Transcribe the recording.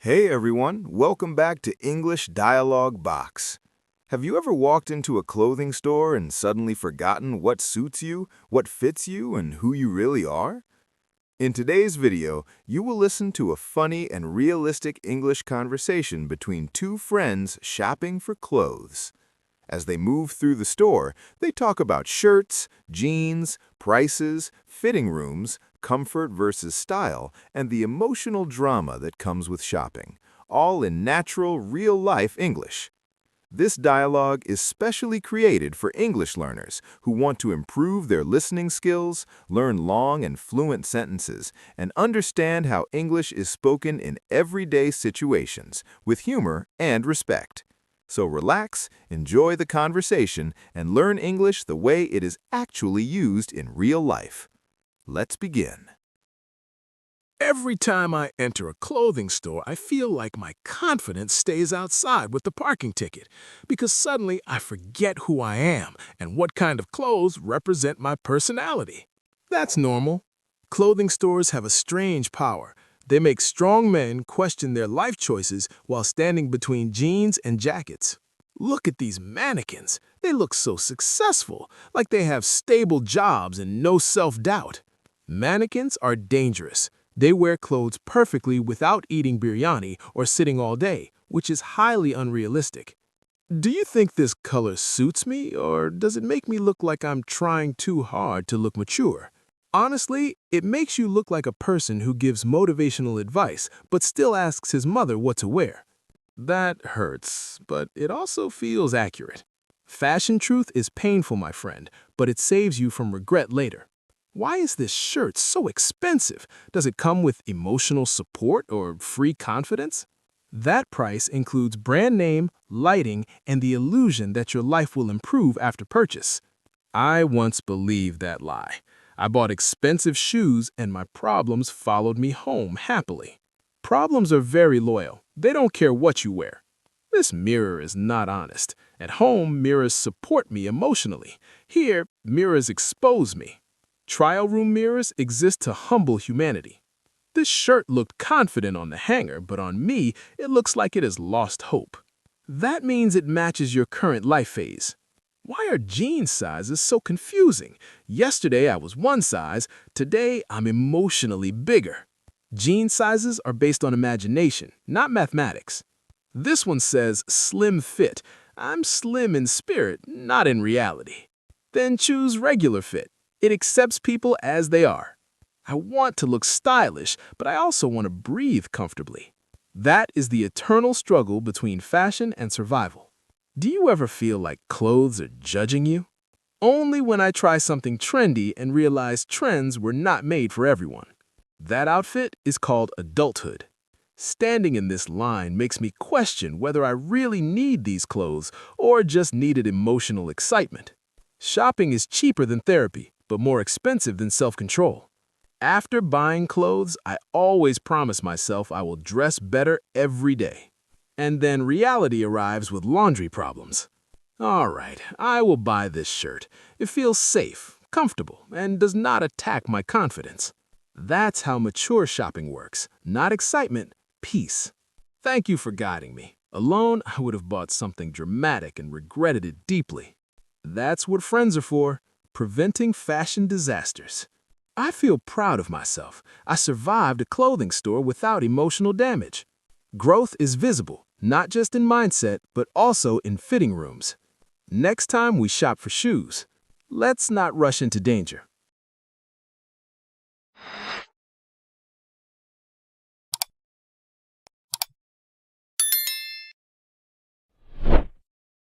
Hey everyone, welcome back to English Dialogue Box. Have you ever walked into a clothing store and suddenly forgotten what suits you, what fits you, and who you really are? In today's video, you will listen to a funny and realistic English conversation between two friends shopping for clothes. As they move through the store, they talk about shirts, jeans, prices, fitting rooms, comfort versus style, and the emotional drama that comes with shopping, all in natural, real-life English. This dialogue is specially created for English learners who want to improve their listening skills, learn long and fluent sentences, and understand how English is spoken in everyday situations, with humor and respect. So relax, enjoy the conversation, and learn English the way it is actually used in real life. Let's begin. Every time I enter a clothing store, I feel like my confidence stays outside with the parking ticket because suddenly I forget who I am and what kind of clothes represent my personality. That's normal. Clothing stores have a strange power. They make strong men question their life choices while standing between jeans and jackets. Look at these mannequins. They look so successful, like they have stable jobs and no self-doubt. Mannequins are dangerous. They wear clothes perfectly without eating biryani or sitting all day, which is highly unrealistic. Do you think this color suits me, or does it make me look like I'm trying too hard to look mature? Honestly, it makes you look like a person who gives motivational advice but still asks his mother what to wear. That hurts, but it also feels accurate. Fashion truth is painful, my friend, but it saves you from regret later. Why is this shirt so expensive? Does it come with emotional support or free confidence? That price includes brand name, lighting, and the illusion that your life will improve after purchase. I once believed that lie. I bought expensive shoes and my problems followed me home happily. Problems are very loyal. They don't care what you wear. This mirror is not honest. At home, mirrors support me emotionally. Here, mirrors expose me. Trial room mirrors exist to humble humanity. This shirt looked confident on the hanger, but on me, it looks like it has lost hope. That means it matches your current life phase. Why are jean sizes so confusing? Yesterday I was one size, today I'm emotionally bigger. Jean sizes are based on imagination, not mathematics. This one says slim fit. I'm slim in spirit, not in reality. Then choose regular fit. It accepts people as they are. I want to look stylish, but I also want to breathe comfortably. That is the eternal struggle between fashion and survival. Do you ever feel like clothes are judging you? Only when I try something trendy and realize trends were not made for everyone. That outfit is called adulthood. Standing in this line makes me question whether I really need these clothes or just needed emotional excitement. Shopping is cheaper than therapy, but more expensive than self-control. After buying clothes, I always promise myself I will dress better every day. And then reality arrives with laundry problems. All right, I will buy this shirt. It feels safe, comfortable, and does not attack my confidence. That's how mature shopping works. Not excitement, peace. Thank you for guiding me. Alone, I would have bought something dramatic and regretted it deeply. That's what friends are for, preventing fashion disasters. I feel proud of myself. I survived a clothing store without emotional damage. Growth is visible, not just in mindset, but also in fitting rooms. Next time we shop for shoes, let's not rush into danger.